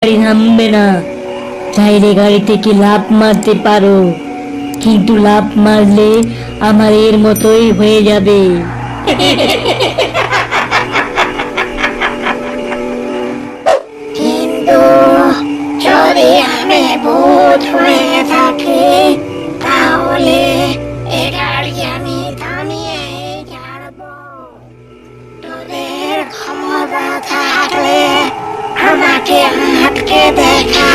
গাড়ি থামবে না। চাইলে গাড়ি থেকে লাফ মারতে পারো, কিন্তু লাফ মারলে আমার এর মতোই হয়ে যাবে। কিন্তু যদি আমি ভূত হয়ে থাকি, তাহলে এ গাড়ি আমি থামিয়েই ছাড়বো। তোদের ক্ষমতা থাকলে আমাকে আটকে দেখা।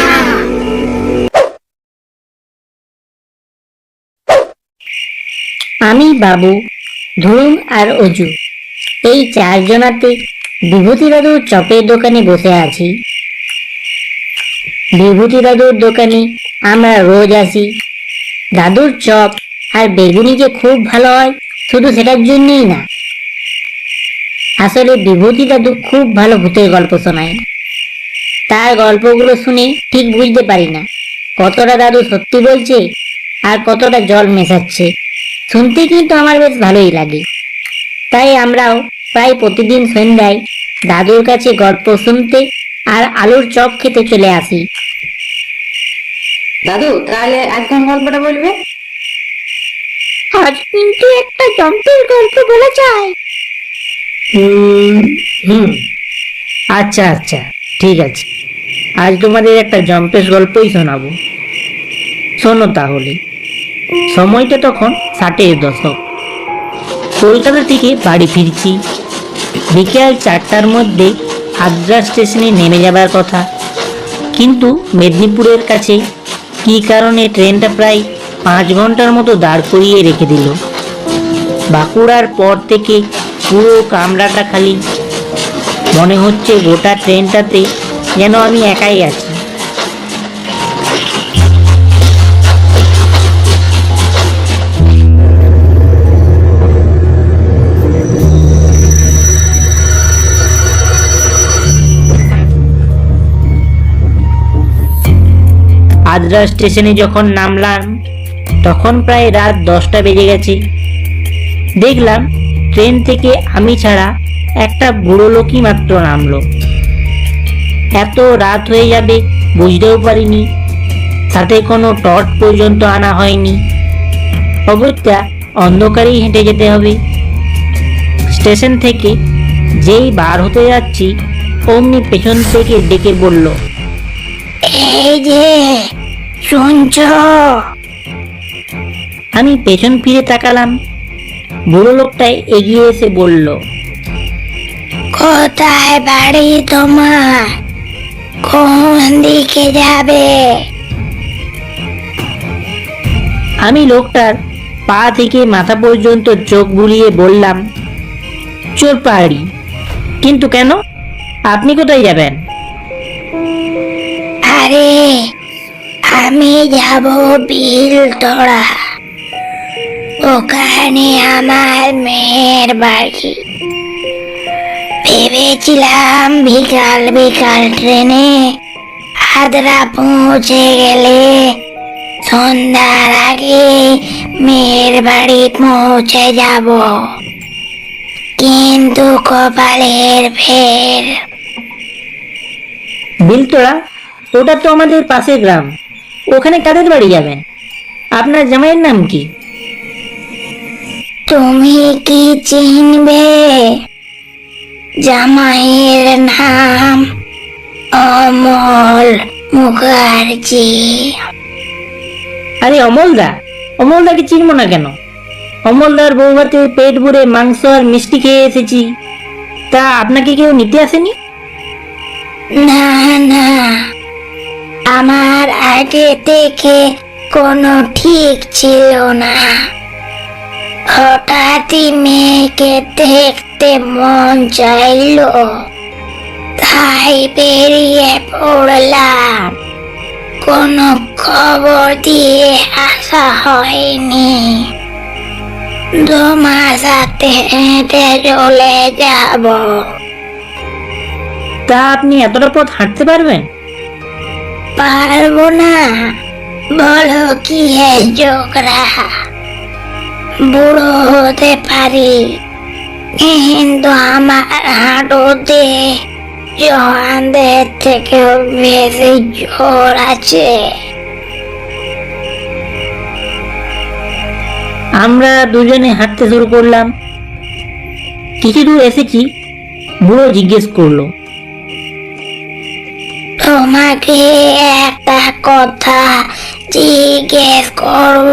আমি, বাবু, ধুম আর অজু, এই চারজনাতে বিভূতি দাদুর চপের দোকানে বসে আছি। বিভূতি দাদুর দোকানে আমরা রোজ আসি। দাদুর চপ আর বেগুনি যে খুব ভালো হয়, শুধু সেটার জন্যই না, আসলে বিভূতি দাদু খুব ভালো ভূতের গল্প শোনায়। তার গল্পগুলো শুনে ঠিক বুঝতে পারি না কতটা দাদু সত্যি বলছে আর কতটা জল মেশাচ্ছে। শুনতে কিন্তু আমার বেশ ভালোই লাগে। তাই আমরাও প্রায় প্রতিদিন সন্ধ্যায় দাদুর কাছে গল্প শুনতে আর আলুর চপ খেতে চলে আসি। দাদু, তাহলে একদম গল্পটা বলবে? আজ কিন্তু একটা জম্পের গল্প বলা যায়। হুম, আচ্ছা আচ্ছা, ঠিক আছে, আজ তোমাদের একটা জম্পেশ গল্পই শোনাবো। শোনো তাহলে। সময়টা তখন 60-এর দশক। কলকাতা থেকে বাড়ি ফিরছি। বিকেল 4টার মধ্যে আদ্রা স্টেশনে নেমে যাবার কথা, কিন্তু মেদিনীপুরের কাছে কী কারণে ট্রেনটা প্রায় 5 ঘন্টার মতো দাঁড় করিয়ে রেখে দিল। বাঁকুড়ার পর থেকে পুরো কামরাটা খালি। মনে হচ্ছে গোটা ট্রেনটাতে যেন আমি একাই আছি। আদ্রা স্টেশনে যখন নামলাম তখন প্রায় রাত 10টা বেজে গেছে। দেখলাম ট্রেন থেকে আমি ছাড়া একটা বুড়ো লোকই মাত্র নামলো। এত রাত হয়ে যাবে বুঝতেও পারিনি, সাথে কোনো টর্চ পর্যন্ত আনা হয়নি। অগত্যা অন্ধকারেই হেঁটে যেতে হবে। স্টেশন থেকে যেই বার হতে যাচ্ছি অমনি পেছন থেকে ডেকে বলল, এই যে শুনছ? আমি পেছন ফিরে তাকালাম। বুড়ো লোকটাই এগিয়ে এসে বলল, কোথায় বাড়ি তোমার? কোন দিকে যাবে? আমি লোকটার পা থেকে মাথা পর্যন্ত চোখ বুলিয়ে বললাম, চোর পাহাড়ি। কিন্তু কেন? আপনি কোথায় যাবেন? আরে আমি যাব বিলতড়া, ওখানে আমার মেয়ের বাড়ি। ভেবেছিলাম বিকাল বিকাল ট্রেনে আদ্রা পৌঁছে গেলে সন্ধ্যার আগে মেয়ের বাড়ি পৌঁছে যাব, কিন্তু কপালের ফের। বিলতোড়া? ওটা তো আমাদের পাশের গ্রাম। ওখানে কাদের বাড়ি যাবেন? আপনার জামাইয়ের নাম কি? তুমি কি চিনবে? জামাইয়ের নাম অমল মুখার্জি। আরে অমলদা? অমলদাকে চিনবো না কেন? অমলদার বউ ভাতের পেট ভরে মাংস আর মিষ্টি খেয়ে এসেছি। তা আপনাকে কেউ নিতে আসেনি? না না, আমার আগে থেকে কোনো ঠিক ছিল না। হঠাৎই মেয়েকে দেখতে মন চাইলো, তাই বেরিয়ে পড়লাম। কোনো খবর দিয়ে আসা হয়নি। 2 মাস হাতে হেঁটে চলে যাব। তা আপনি এতটা পথ হাঁটতে পারবেন? পারবো না? বলো কি হে জোকরা, বুড়ো হতে পারি কিন্তু আমার হাঁটুতে জওয়ানদের থেকেও বেশি জোর আছে। আমরা দুজনে হাঁটতে শুরু করলাম। কিছু দূর এসেছি, বুড়ো জিজ্ঞেস করলো, তোমাকে একটা কথা জিজ্ঞেস করব।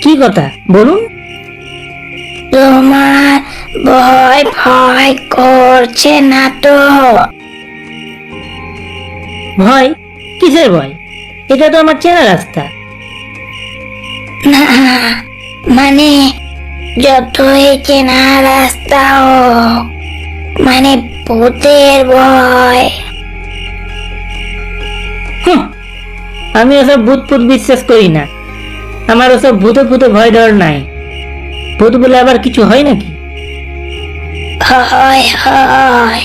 কি কথা বলুন? তোমার ভয় ভয় করছে না তো? ভয়? কিসের ভয়? এটা তো আমার চেনা রাস্তা। না, মানে যতই চেনা রাস্তা হোক, মানে ভূতের ভয়। হুঁ, আমি ওসব ভূত ফুত বিশ্বাস করি না। আমার ওসব ভূতে ভূতে ভয় ডর নাই। ভূত বলে আবার কিছু হয় নাকি? হয় হয়,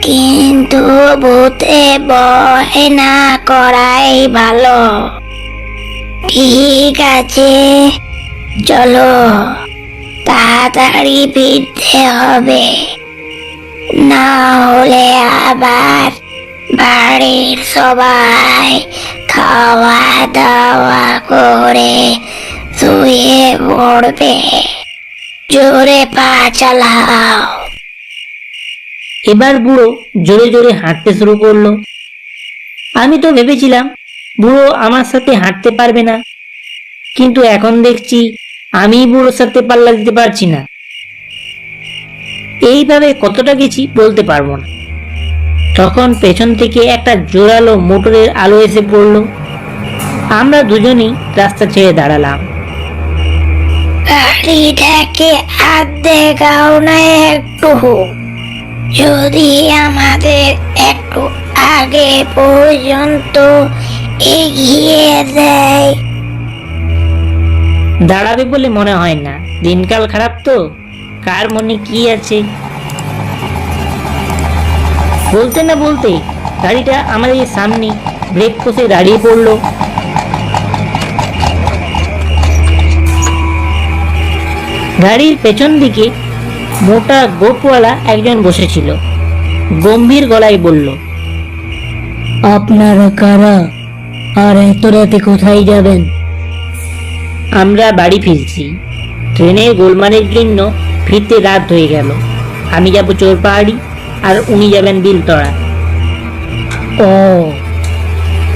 কিন্তু ভূতে ভয় না করাই ভালো। ঠিক আছে, চলো তাড়াতাড়ি ফিরতে হবে, না হলে আবার বাড়ির সবাই খাওয়া দাওয়া করে শুয়ে পড়বে। জোরে পা চালাও। এবার বুড়ো জোরে জোরে হাঁটতে শুরু করলো। আমি তো ভেবেছিলাম বুড়ো আমার সাথে হাঁটতে পারবে না, কিন্তু এখন দেখছি আমি বুড়োর সাথে পাল্লা দিতে পারছি না। এইভাবে কতটা গেছি বলতে পারবো না। তখন পেছন থেকে একটা জোরালো মোটরের আলো এসে পড়লো। আমরা দুজনেই রাস্তা ছেড়ে দাঁড়ালাম। গাড়িটাকে হাত দেখাও না একটু, যদি আমাদের একটু আগে পর্যন্ত এগিয়ে দেয়। দাঁড়াবে বলে মনে হয় না, দিনকাল খারাপ তো, কার মনে কি আছে। বলতে না বলতে গাড়িটা আমাদের সামনে ব্রেক কষে দাঁড়িয়ে পড়লো। গাড়ির পেছন দিকে মোটা গোপওয়ালা একজন বসেছিল। গম্ভীর গলায় বলল, আপনারা কারা, আর এত রাতে কোথায় যাবেন? আমরা বাড়ি ফিরছি। ট্রেনের গোলমালের জন্য ফিরতে রাত হয়ে গেল। আমি যাব চোরপাহাড়ি, আর উনি যাবেন বিলতড়া। ও,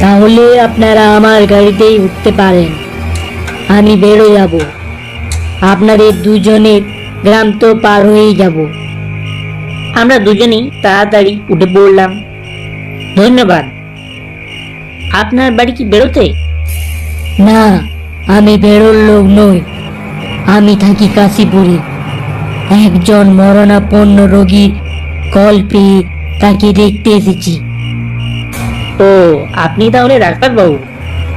তাহলে আপনারা আমার গাড়িতেই উঠতে পারেন। আমি বেরো যাব। আপনাদের দুজনের গ্রাম তো পার হয়েই যাব। আমরা দুজনেই তাড়াতাড়ি উঠে পড়লাম। ধন্যবাদ। আপনার বাড়ি কি বেরোতে? না, আমি বেরোর লোক নই। আমি থাকি কাশীপুরে। একজন মরণাপন্ন রোগীর কল পেয়ে তাকে দেখতে এসেছি। ও, আপনি তাহলে ডাক্তারবাবু?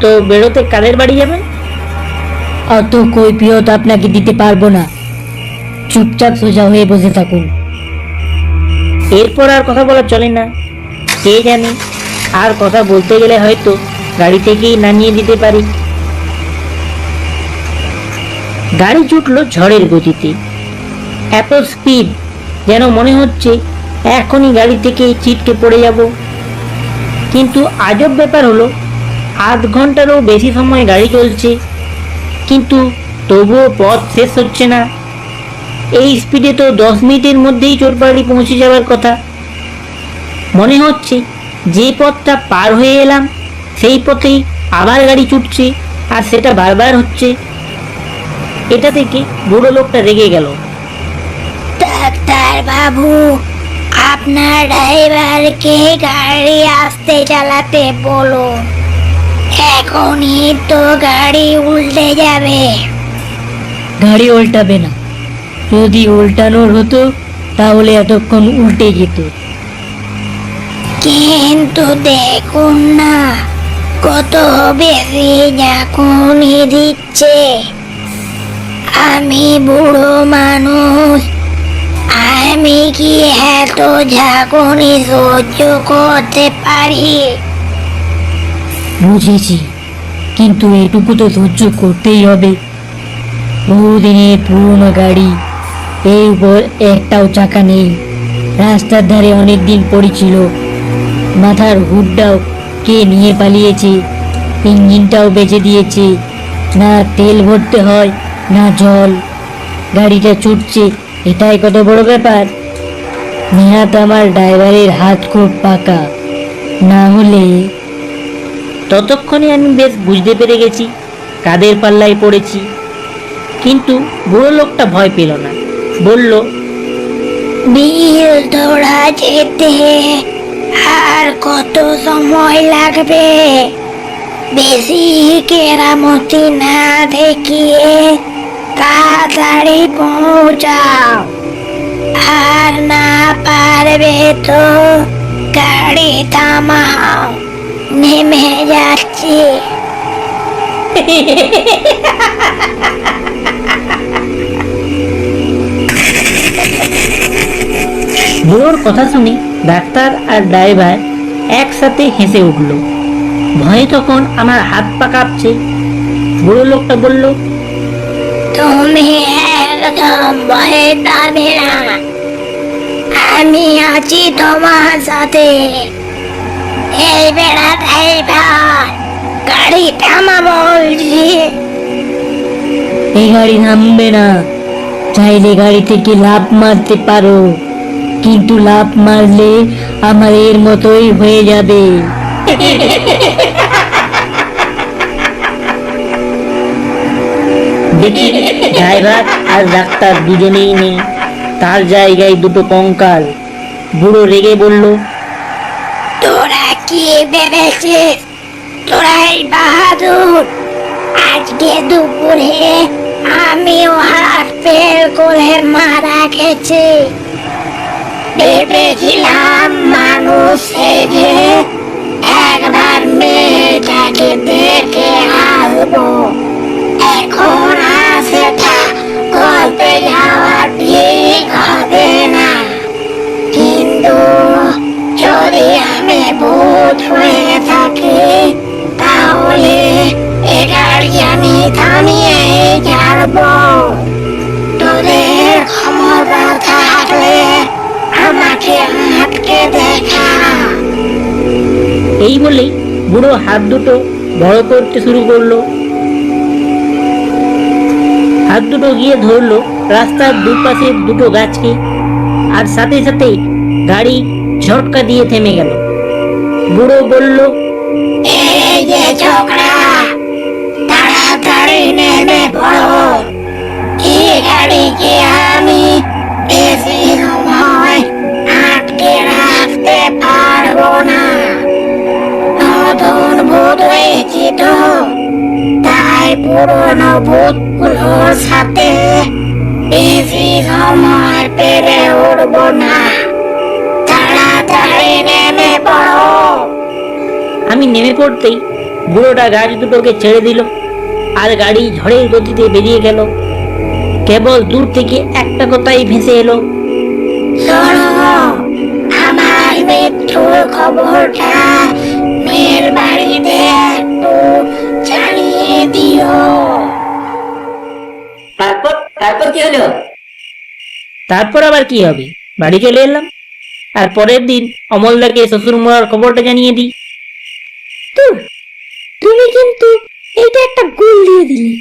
তো বেরোতে কাদের বাড়ি যাবেন? অত কৈফিয়ত আপনাকে দিতে পারবো না। চুপচাপ সোজা হয়ে বসে থাকুন। এরপর আর কথা বলা চলে না। কে জানে, আর কথা বলতে গেলে হয়তো গাড়ি থেকেই নামিয়ে দিতে পারি। গাড়ি ছুটলো ঝড়ের গতিতে। এত স্পিড যেন মনে হচ্ছে এখনই গাড়ি থেকে ছিটকে পড়ে যাব। কিন্তু আজব ব্যাপার হলো, আধ ঘন্টারও বেশি সময় গাড়ি চলছে, কিন্তু তবুও পথ শেষ হচ্ছে না। এই স্পিডে তো 10 মিনিটের মধ্যেই চোরপাহাড়ি পৌঁছে যাওয়ার কথা। মনে হচ্ছে যে পথটা পার হয়ে এলাম সেই পথেই আবার গাড়ি ছুটছে, আর সেটা বারবার হচ্ছে। এটা থেকে বুড়ো লোকটা রেগে গেল। ডাক্তার বাবু, আপনার ড্রাইভারকে গাড়ি আস্তে চালাতে বলুন, এখনই তো গাড়ি উল্টে যাবে। গাড়ি উল্টাবে না। যদি উল্টানোর হতো তাহলে এতক্ষণ উল্টে যেত। কিন্তু দেখুন না, কত বেশি ঝাঁকুনি দিচ্ছে। আমি বুড়ো মানুষ, আমি কি এত ঝাঁকুনি সহ্য করতে পারি? বুঝেছি, কিন্তু এটুকু তো সহ্য করতেই হবে। বহুদিনের পুরনো গাড়ি, এর উপর একটাও চাকা নেই। রাস্তার ধারে অনেকদিন পড়েছিল। মাথার হুডটাও কে নিয়ে পালিয়েছে, ইঞ্জিনটাও বেচে দিয়েছে। না তেল ভরতে হয় না জল, গাড়িটা ছুটছে, এটাই কত বড় ব্যাপার। নেহাত আমার ড্রাইভারের হাত খুব পাকা, না হলে। ততক্ষণে আমি বেশ বুঝতে পেরে গেছি কাদের পাল্লায় পড়েছি। কিন্তু বুড়ো লোকটা ভয় পেল না, বলল, বিল ধরা যেতে আর কত সময় লাগবে? বেশি কেরামতি না দেখিয়ে তাড়াতাড়ি পৌঁছাও। আর না পারবে তো গাড়ি থামাও, নেমে যাচ্ছি। বুড়োর কথা শুনে ডাক্তার আর ড্রাইভার একসাথে হেসে উঠল। ভয়ে তখন আমার হাত পা কাঁপছে। বুড়ো লোকটা বলল, তুমি একদম ভয় পাবে না, আমি আছি তোমার সাথে। এই বেড়া ড্রাইভার, গাড়ি থামা বলছি। এই গাড়ি নামবে না। চাইলে গাড়ি থেকে লাফ মারতে পারো, কিন্তু লাফ মারলে আমার এর মতোই হয়ে যাবে। দেখি ড্রাইভার আর ডাক্তার দুজনেই নেই, তার জায়গায় দুটো কঙ্কাল। বুড়ো রেগে বলল, তোরা কি ভেবেছিস তোরাই বাহাদুর? আজকে দুপুরে আমিও হাত ফেল করে মারা গেছি। ভেবেছিলাম মানুষ সেজে একবার মেয়েটাকে দেখে আসবো। এখন আর সেটা করতে যাওয়া ঠিক হবে না। কিন্তু যদি আমি ভূত হয়ে থাকি, তাহলে এ গাড়ি আমি থামিয়ে ছাড়বো। তোদের ক্ষমতা থাকলে আমাকে আটকে দেখা। এই বলেই বুড়ো হাত দুটো বড় করতে শুরু করলো। হাত দুটো গিয়ে ধরলো রাস্তার দুপাশে দুটো গাছকে, আর সাথে সাথে গাড়ি ঝটকা দিয়ে থেমে গেল। বুড়ো বলল, এই যে ছোকরা, তাড়াতাড়ি নেমে পড়ো। এই গাড়িকে আমি বেশি সময় আটকে রাখতে পারবো না। নতুন ভূত হয়েছি তো, তাই পুরনো ভূতগুলোর সাথে বেশি সময় পেরে উঠবো না। তাড়াতাড়ি নেমে পড়ো। আমি নেমে পড়তেই বুড়োটা গাছ দুটোকে ছেড়ে দিল, আর গাড়ি ঝড়ের গতিতে বেরিয়ে গেল। কেবল দূর থেকে একটা কথাই ভেসে এলো, শোনো, আমার মৃত্যুর খবরটা মেয়ের বাড়িতে একটু জানিয়ে দিও। তারপর কি হলো? তারপর আবার কি হবে, বাড়ি চলে এলাম। আর পরের দিন অমলদাকে শ্বশুর মরার খবরটা জানিয়ে দিই। তুমি কিন্তু এইটা একটা গোল দিয়ে দিলে।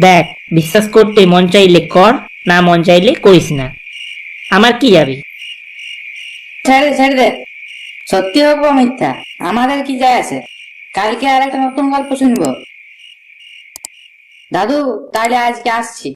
দেখ, বিশ্বাস করতে মন চাইলে কর, না মন চাইলে করিস না, আমার কি যাবে। ছেড়ে দে, সত্যি হোক বা মিথ্যা আমাদের কি যায় আসে। কালকে আর একটা নতুন গল্প শুনবো। দাদু, তাহলে আজকে আসছি।